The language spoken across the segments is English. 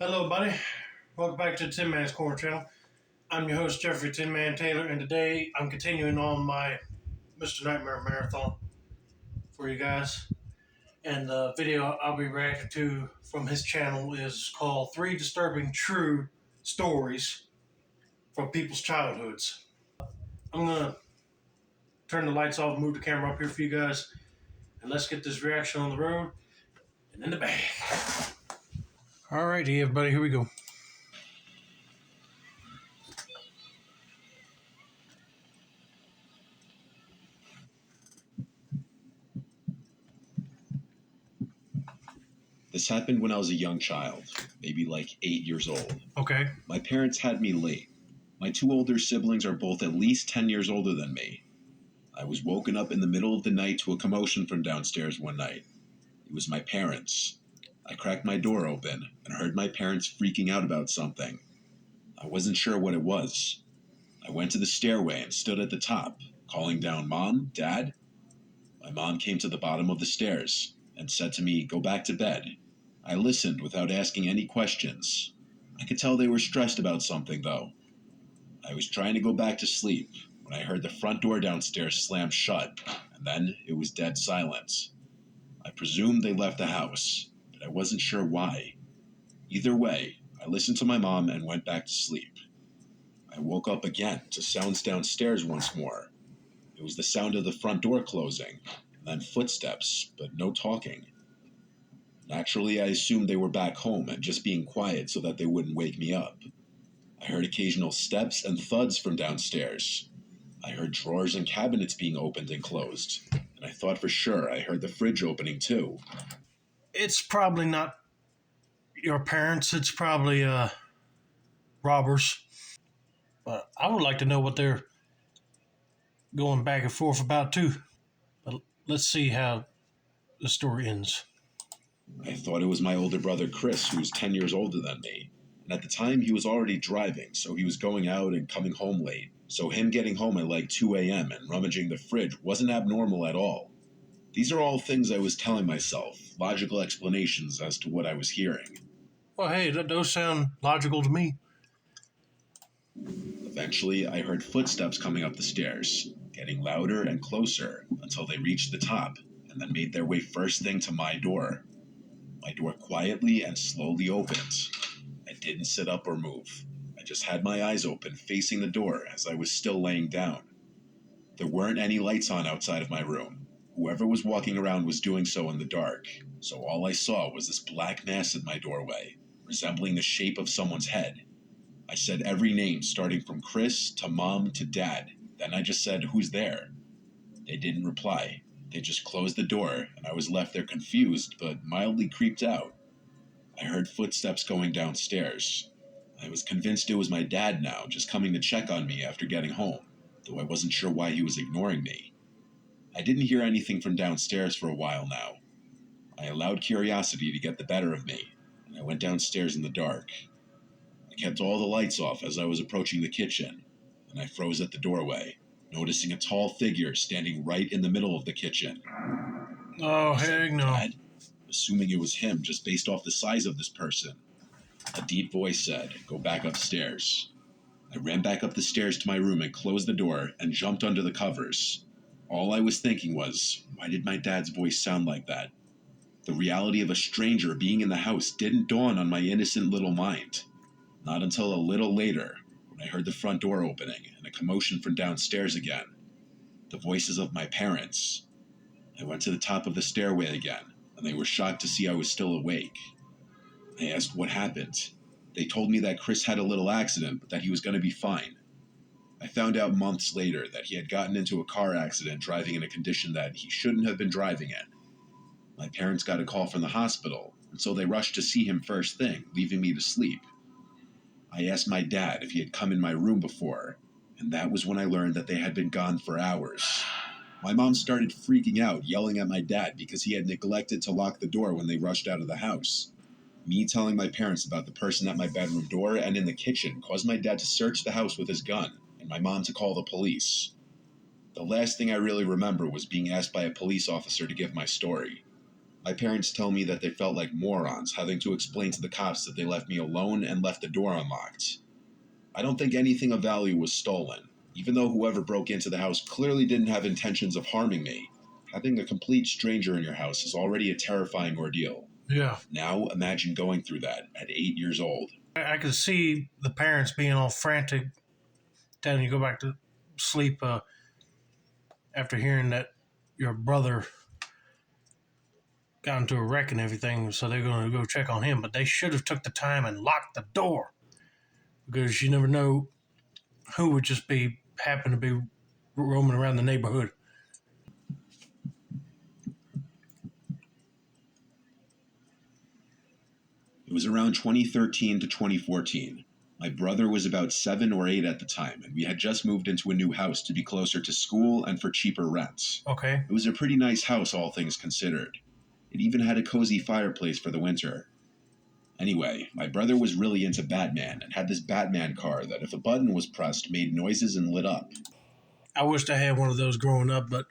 Hello, buddy. Welcome back to the Tin Man's Corner channel. I'm your host, Jeffrey Tin Man Taylor, and today I'm continuing on my Mr. Nightmare marathon for you guys. And the video I'll be reacting to from his channel is called Three Disturbing True Stories from People's Childhoods. I'm going to turn the lights off, move the camera up here for you guys, and let's get this reaction on the road and in the bag. Alrighty, everybody, here we go. This happened when I was a young child, maybe like 8 years old. Okay. My parents had me late. My two older siblings are both at least 10 years older than me. I was woken up in the middle of the night to a commotion from downstairs one night. It was my parents. I cracked my door open and heard my parents freaking out about something. I wasn't sure what it was. I went to the stairway and stood at the top, calling down, "Mom, Dad?" My mom came to the bottom of the stairs and said to me, "Go back to bed." I listened without asking any questions. I could tell they were stressed about something, though. I was trying to go back to sleep when I heard the front door downstairs slam shut, and then it was dead silence. I presumed they left the house, but I wasn't sure why. Either way, I listened to my mom and went back to sleep. I woke up again to sounds downstairs once more. It was the sound of the front door closing, and then footsteps, but no talking. Naturally, I assumed they were back home and just being quiet so that they wouldn't wake me up. I heard occasional steps and thuds from downstairs. I heard drawers and cabinets being opened and closed, and I thought for sure I heard the fridge opening too. It's probably not your parents, it's probably robbers. But I would like to know what they're going back and forth about too. But let's see how the story ends. I thought it was my older brother Chris, who was 10 years older than me. And at the time, he was already driving, so he was going out and coming home late. So him getting home at like 2 a.m. and rummaging the fridge wasn't abnormal at all. These are all things I was telling myself, logical explanations as to what I was hearing. Well, hey, those sound logical to me. Eventually, I heard footsteps coming up the stairs, getting louder and closer until they reached the top and then made their way first thing to my door. My door quietly and slowly opened. I didn't sit up or move. I just had my eyes open, facing the door as I was still laying down. There weren't any lights on outside of my room. Whoever was walking around was doing so in the dark, so all I saw was this black mass in my doorway, resembling the shape of someone's head. I said every name, starting from Chris to Mom to Dad. Then I just said, "Who's there?" They didn't reply. They just closed the door, and I was left there confused, but mildly creeped out. I heard footsteps going downstairs. I was convinced it was my dad now, just coming to check on me after getting home, though I wasn't sure why he was ignoring me. I didn't hear anything from downstairs for a while now. I allowed curiosity to get the better of me, and I went downstairs in the dark. I kept all the lights off as I was approaching the kitchen, and I froze at the doorway, noticing a tall figure standing right in the middle of the kitchen. Oh, heck no. Dad? Assuming it was him just based off the size of this person. A deep voice said, "Go back upstairs." I ran back up the stairs to my room and closed the door and jumped under the covers. All I was thinking was, why did my dad's voice sound like that? The reality of a stranger being in the house didn't dawn on my innocent little mind. Not until a little later, when I heard the front door opening and a commotion from downstairs again. The voices of my parents. I went to the top of the stairway again, and they were shocked to see I was still awake. I asked what happened. They told me that Chris had a little accident, but that he was going to be fine. I found out months later that he had gotten into a car accident driving in a condition that he shouldn't have been driving in. My parents got a call from the hospital, and so they rushed to see him first thing, leaving me to sleep. I asked my dad if he had come in my room before, and that was when I learned that they had been gone for hours. My mom started freaking out, yelling at my dad because he had neglected to lock the door when they rushed out of the house. Me telling my parents about the person at my bedroom door and in the kitchen caused my dad to search the house with his gun, and my mom to call the police. The last thing I really remember was being asked by a police officer to give my story. My parents tell me that they felt like morons having to explain to the cops that they left me alone and left the door unlocked. I don't think anything of value was stolen, even though whoever broke into the house clearly didn't have intentions of harming me. Having a complete stranger in your house is already a terrifying ordeal. Yeah. Now imagine going through that at 8 years old. I could see the parents being all frantic, telling you to go back to sleep after hearing that your brother got into a wreck and everything, so they're going to go check on him. But they should have took the time and locked the door, because you never know who would just happen to be roaming around the neighborhood. It was around 2013 to 2014. My brother was about 7 or 8 at the time, and we had just moved into a new house to be closer to school and for cheaper rents. Okay. It was a pretty nice house, all things considered. It even had a cozy fireplace for the winter. Anyway, my brother was really into Batman and had this Batman car that if a button was pressed made noises and lit up. I wished I had one of those growing up, but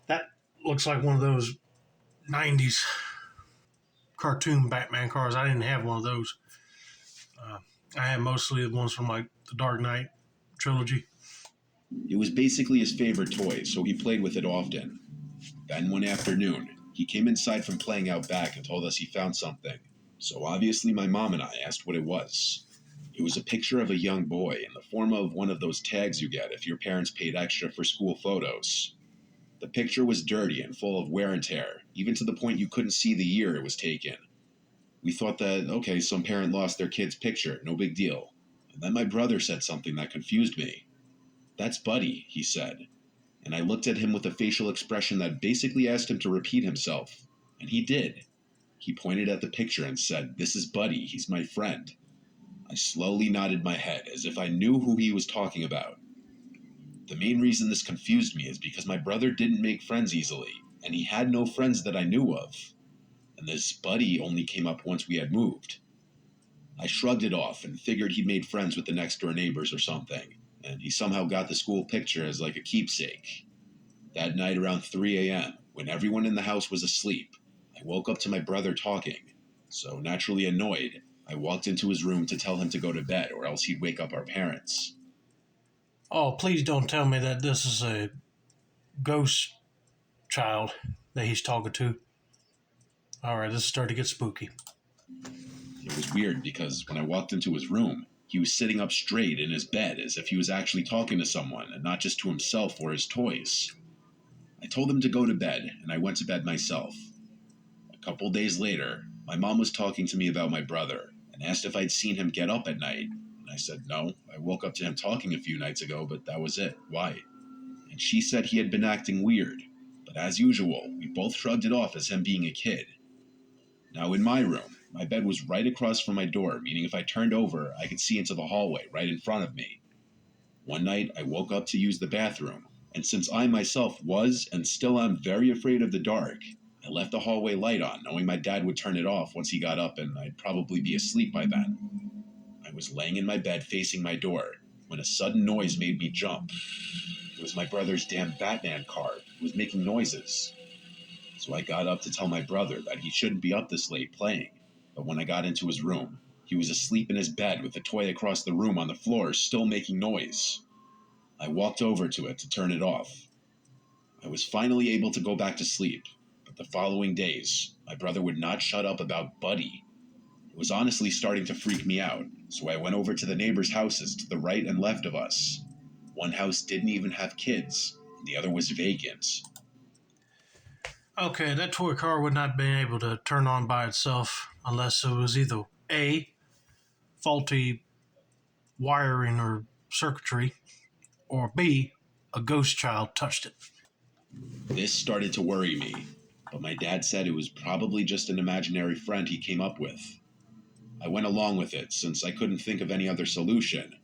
that looks like one of those 90s cartoon Batman cars. I didn't have one of those. I had mostly the ones from like the Dark Knight trilogy. It was basically his favorite toy, so he played with it often. Then one afternoon, he came inside from playing out back and told us he found something. So obviously my mom and I asked what it was. It was a picture of a young boy in the form of one of those tags you get if your parents paid extra for school photos. The picture was dirty and full of wear and tear, even to the point you couldn't see the year it was taken. We thought that, okay, some parent lost their kid's picture, no big deal. And then my brother said something that confused me. "That's Buddy," he said. And I looked at him with a facial expression that basically asked him to repeat himself. And he did. He pointed at the picture and said, "This is Buddy, he's my friend." I slowly nodded my head, as if I knew who he was talking about. The main reason this confused me is because my brother didn't make friends easily, and he had no friends that I knew of. And this Buddy only came up once we had moved. I shrugged it off and figured he'd made friends with the next door neighbors or something, and he somehow got the school picture as like a keepsake. That night around 3 a.m., when everyone in the house was asleep, I woke up to my brother talking. So naturally annoyed, I walked into his room to tell him to go to bed or else he'd wake up our parents. Oh, please don't tell me that this is a ghost child that he's talking to. All right, this is starting to get spooky. It was weird because when I walked into his room, he was sitting up straight in his bed as if he was actually talking to someone and not just to himself or his toys. I told him to go to bed, and I went to bed myself. A couple days later, my mom was talking to me about my brother and asked if I'd seen him get up at night. And I said no, I woke up to him talking a few nights ago, but that was it. Why? And she said he had been acting weird, but as usual, we both shrugged it off as him being a kid. Now in my room, my bed was right across from my door, meaning if I turned over, I could see into the hallway right in front of me. One night, I woke up to use the bathroom, and since I myself was and still am very afraid of the dark, I left the hallway light on, knowing my dad would turn it off once he got up and I'd probably be asleep by then. I was laying in my bed facing my door when a sudden noise made me jump. It was my brother's damn Batman car. It was making noises. So I got up to tell my brother that he shouldn't be up this late playing. But when I got into his room, he was asleep in his bed with the toy across the room on the floor still making noise. I walked over to it to turn it off. I was finally able to go back to sleep, but the following days, my brother would not shut up about Buddy. It was honestly starting to freak me out, so I went over to the neighbors' houses to the right and left of us. One house didn't even have kids, and the other was vacant. Okay, that toy car would not have been able to turn on by itself unless it was either A, faulty wiring or circuitry, or B, a ghost child touched it. This started to worry me, but my dad said it was probably just an imaginary friend he came up with. I went along with it since I couldn't think of any other solution.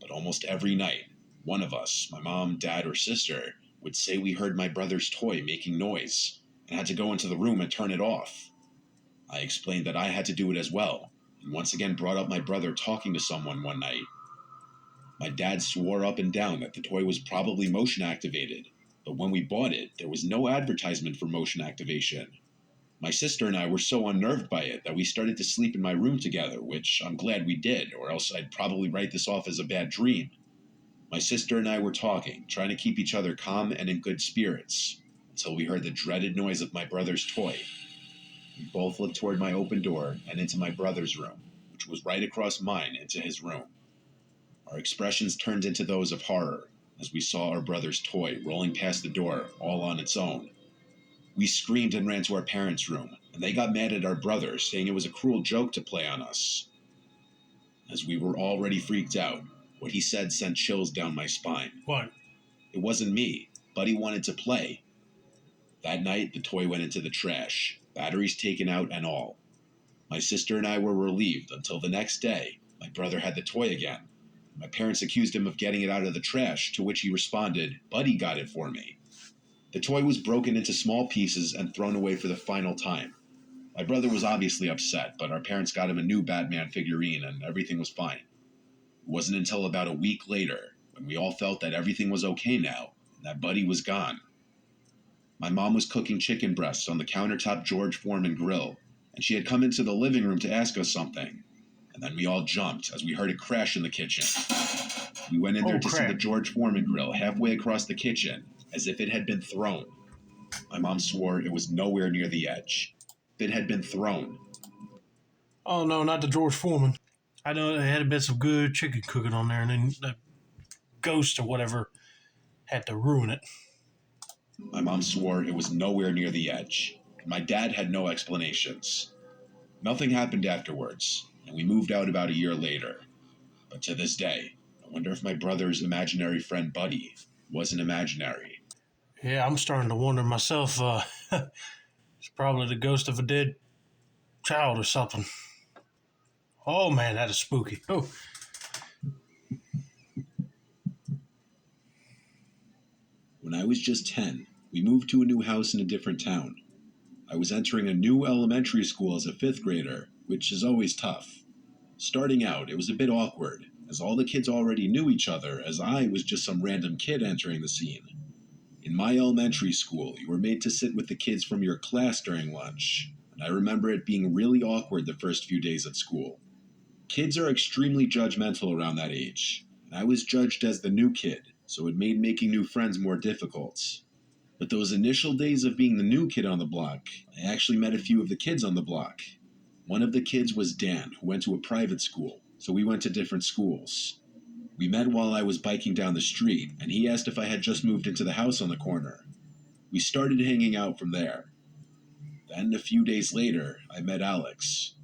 But almost every night, one of us, my mom, dad, or sister, would say we heard my brother's toy making noise and had to go into the room and turn it off. I explained that I had to do it as well, and once again brought up my brother talking to someone one night. My dad swore up and down that the toy was probably motion activated, But when we bought it, there was no advertisement for motion activation. My sister and I were so unnerved by it that we started to sleep in my room together, which I'm glad we did, or else I'd probably write this off as a bad dream. My sister and I were talking, trying to keep each other calm and in good spirits, until we heard the dreaded noise of my brother's toy. We both looked toward my open door and into my brother's room, which was right across mine into his room. Our expressions turned into those of horror as we saw our brother's toy rolling past the door all on its own. We screamed and ran to our parents' room, and they got mad at our brother, saying it was a cruel joke to play on us. As we were already freaked out, what he said sent chills down my spine. What? It wasn't me. Buddy wanted to play. That night, the toy went into the trash, batteries taken out and all. My sister and I were relieved until the next day, my brother had the toy again. My parents accused him of getting it out of the trash, to which he responded, "Buddy got it for me." The toy was broken into small pieces and thrown away for the final time. My brother was obviously upset, but our parents got him a new Batman figurine and everything was fine. It wasn't until about a week later, when we all felt that everything was okay now, and that Buddy was gone. My mom was cooking chicken breasts on the countertop George Foreman grill, and she had come into the living room to ask us something. And then we all jumped as we heard it crash in the kitchen. We went in there to see the George Foreman grill halfway across the kitchen, as if it had been thrown. My mom swore it was nowhere near the edge. It had been thrown. Oh, no, not the George Foreman. I know they had been some good chicken cooking on there, and then the ghost or whatever had to ruin it. My mom swore it was nowhere near the edge. My dad had no explanations. Nothing happened afterwards, and we moved out about a year later. But to this day, I wonder if my brother's imaginary friend Buddy wasn't imaginary. Yeah, I'm starting to wonder myself. It's probably the ghost of a dead child or something. Oh, man, that is spooky. Oh. When I was just 10, we moved to a new house in a different town. I was entering a new elementary school as a 5th grader, which is always tough. Starting out, it was a bit awkward, as all the kids already knew each other, as I was just some random kid entering the scene. In my elementary school, you were made to sit with the kids from your class during lunch, and I remember it being really awkward the first few days at school. Kids are extremely judgmental around that age, and I was judged as the new kid, so it made making new friends more difficult. But those initial days of being the new kid on the block, I actually met a few of the kids on the block. One of the kids was Dan, who went to a private school, so we went to different schools. We met while I was biking down the street, and he asked if I had just moved into the house on the corner. We started hanging out from there. Then, a few days later, I met Alex.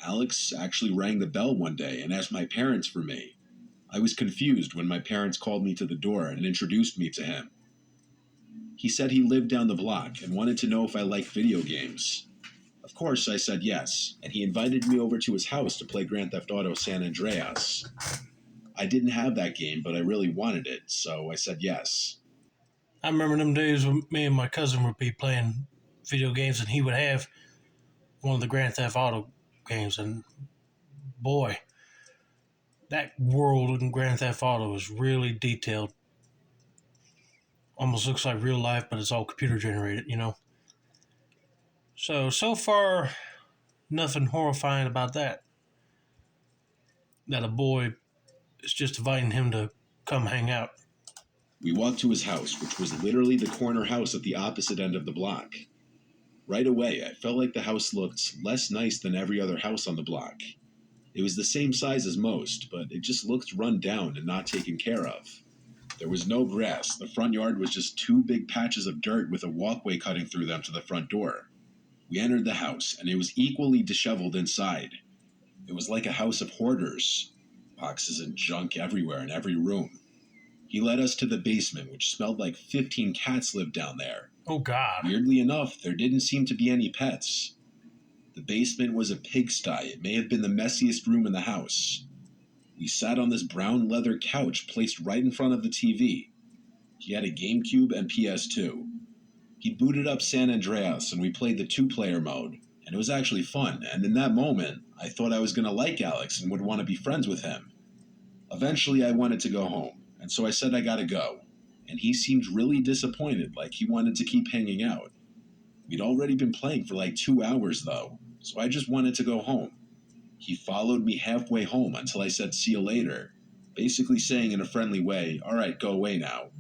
Alex actually rang the bell one day and asked my parents for me. I was confused when my parents called me to the door and introduced me to him. He said he lived down the block and wanted to know if I liked video games. Of course, I said yes, and he invited me over to his house to play Grand Theft Auto San Andreas. I didn't have that game, but I really wanted it, so I said yes. I remember them days when me and my cousin would be playing video games, and he would have one of the Grand Theft Auto games, and boy, that world in Grand Theft Auto is really detailed. Almost looks like real life, but it's all computer generated, you know? So far, nothing horrifying about that. That a boy is just inviting him to come hang out. We walked to his house, which was literally the corner house at the opposite end of the block. Right away, I felt like the house looked less nice than every other house on the block. It was the same size as most, but it just looked run down and not taken care of. There was no grass. The front yard was just 2 big patches of dirt with a walkway cutting through them to the front door. We entered the house, and it was equally disheveled inside. It was like a house of hoarders. Boxes and junk everywhere in every room. He led us to the basement, which smelled like 15 cats lived down there. Oh, God. Weirdly enough, there didn't seem to be any pets. The basement was a pigsty. It may have been the messiest room in the house. We sat on this brown leather couch placed right in front of the TV. He had a GameCube and PS2. He booted up San Andreas, and we played the 2-player mode, and it was actually fun, and in that moment, I thought I was going to like Alex and would want to be friends with him. Eventually, I wanted to go home, and so I said I gotta go. and he seemed really disappointed, like he wanted to keep hanging out. We'd already been playing for like 2 hours, though, so I just wanted to go home. He followed me halfway home until I said see you later, basically saying in a friendly way, all right, go away now.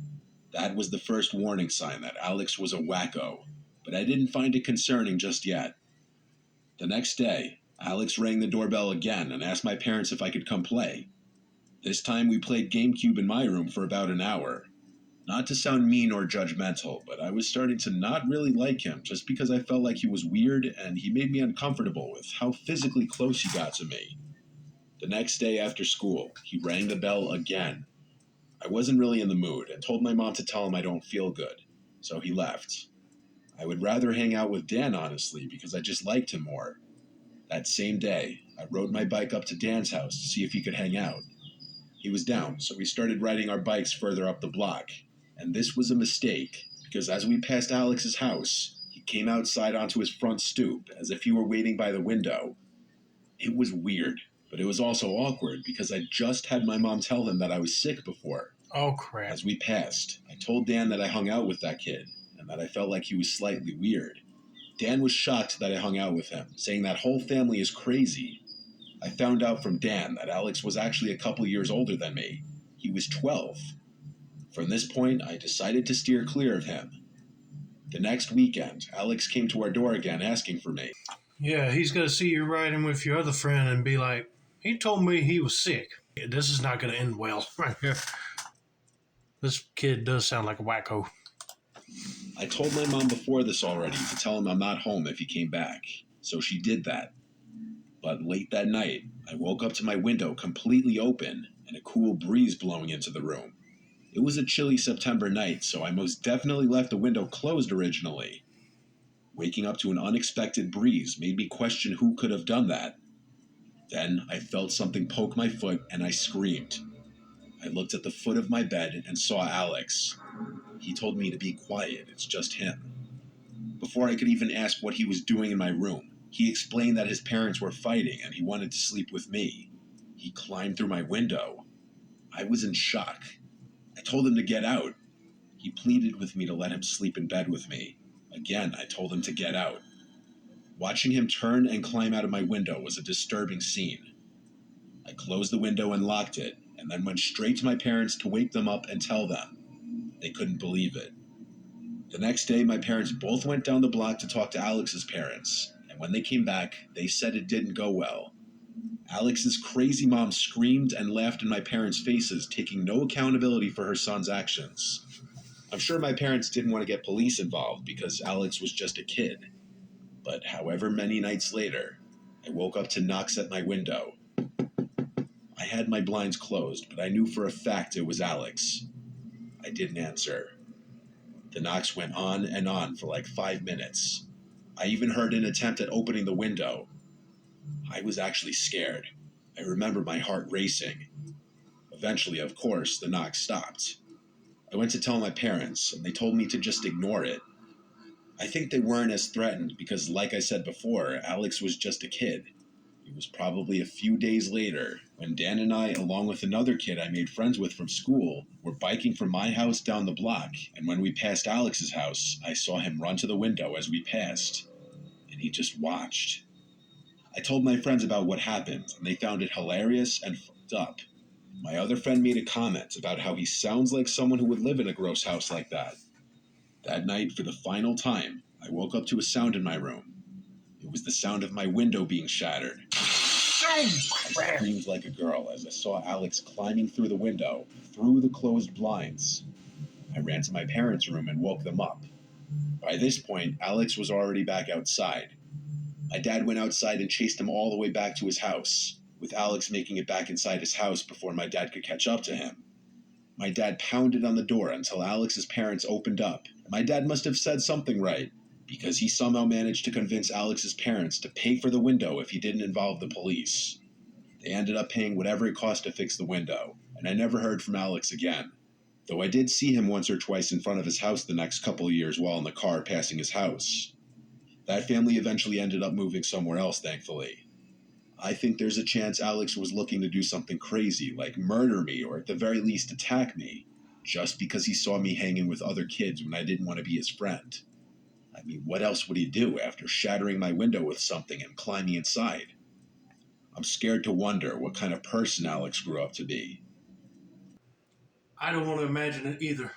That was the first warning sign that Alex was a wacko, but I didn't find it concerning just yet. The next day, Alex rang the doorbell again and asked my parents if I could come play. This time we played GameCube in my room for about an hour. Not to sound mean or judgmental, but I was starting to not really like him just because I felt like he was weird and he made me uncomfortable with how physically close he got to me. The next day after school, he rang the bell again. I wasn't really in the mood and told my mom to tell him I don't feel good, so he left. I would rather hang out with Dan, honestly, because I just liked him more. That same day, I rode my bike up to Dan's house to see if he could hang out. He was down, so we started riding our bikes further up the block. And this was a mistake, because as we passed Alex's house, he came outside onto his front stoop, as if he were waiting by the window. It was weird, but it was also awkward, because I just had my mom tell him that I was sick before. Oh, crap. As we passed, I told Dan that I hung out with that kid, and that I felt like he was slightly weird. Dan was shocked that I hung out with him, saying that whole family is crazy. I found out from Dan that Alex was actually a couple years older than me. He was 12. From this point, I decided to steer clear of him. The next weekend, Alex came to our door again asking for me. Yeah, he's going to see you riding with your other friend and be like, he told me he was sick. This is not going to end well right here. This kid does sound like a wacko. I told my mom before this already to tell him I'm not home if he came back, so she did that. But late that night, I woke up to my window completely open and a cool breeze blowing into the room. It was a chilly September night, so I most definitely left the window closed originally. Waking up to an unexpected breeze made me question who could have done that. Then I felt something poke my foot and I screamed. I looked at the foot of my bed and saw Alex. He told me to be quiet, it's just him. Before I could even ask what he was doing in my room, he explained that his parents were fighting and he wanted to sleep with me. He climbed through my window. I was in shock. I told him to get out. He pleaded with me to let him sleep in bed with me. Again, I told him to get out. Watching him turn and climb out of my window was a disturbing scene. I closed the window and locked it, and then went straight to my parents to wake them up and tell them. They couldn't believe it. The next day, my parents both went down the block to talk to Alex's parents, and when they came back, they said it didn't go well. Alex's crazy mom screamed and laughed in my parents' faces, taking no accountability for her son's actions. I'm sure my parents didn't want to get police involved because Alex was just a kid. But however many nights later, I woke up to knocks at my window. I had my blinds closed, but I knew for a fact it was Alex. I didn't answer. The knocks went on and on for like 5 minutes. I even heard an attempt at opening the window. I was actually scared. I remember my heart racing. Eventually, of course, the knock stopped. I went to tell my parents, and they told me to just ignore it. I think they weren't as threatened because, like I said before, Alex was just a kid. It was probably a few days later when Dan and I, along with another kid I made friends with from school, were biking from my house down the block, and when we passed Alex's house, I saw him run to the window as we passed, and he just watched. I told my friends about what happened, and they found it hilarious and fucked up. My other friend made a comment about how he sounds like someone who would live in a gross house like that. That night, for the final time, I woke up to a sound in my room. It was the sound of my window being shattered. I screamed like a girl as I saw Alex climbing through the window, through the closed blinds. I ran to my parents' room and woke them up. By this point, Alex was already back outside. My dad went outside and chased him all the way back to his house, with Alex making it back inside his house before my dad could catch up to him. My dad pounded on the door until Alex's parents opened up. My dad must have said something right, because he somehow managed to convince Alex's parents to pay for the window if he didn't involve the police. They ended up paying whatever it cost to fix the window, and I never heard from Alex again. Though I did see him once or twice in front of his house the next couple of years while in the car passing his house. That family eventually ended up moving somewhere else, thankfully. I think there's a chance Alex was looking to do something crazy, like murder me or at the very least attack me. just because he saw me hanging with other kids when I didn't want to be his friend. I mean, what else would he do after shattering my window with something and climbing inside? I'm scared to wonder what kind of person Alex grew up to be. I don't want to imagine it either.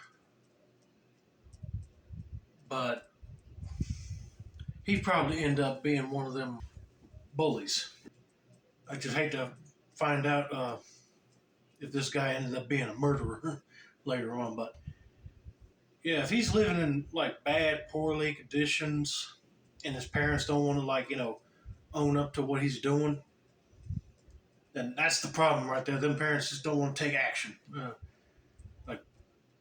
But he'd probably end up being one of them bullies. I just hate to find out if this guy ended up being a murderer later on. But yeah, if he's living in like bad, poorly conditions, and his parents don't want to own up to what he's doing, then that's the problem right there. Them parents just don't want to take action, like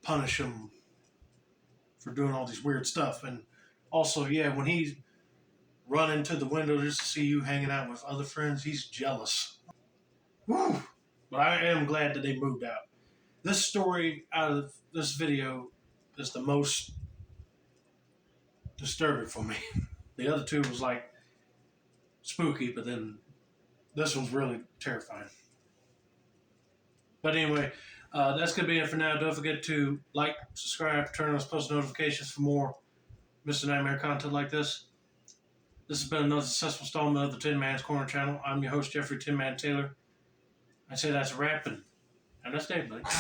punish him for doing all these weird stuff. And also, yeah, when he's running to the window just to see you hanging out with other friends, he's jealous. Whew. But I am glad that they moved out. This story out of this video is the most disturbing for me. The other two was like spooky, but then this one's really terrifying. But anyway, that's going to be it for now. Don't forget to like, subscribe, turn on post notifications for more Mr. Nightmare content like this. This has been another successful installment of the Tin Man's Corner channel. I'm your host, Jeffrey Tin Man Taylor. I say that's a wrap, and have a nice day, buddy.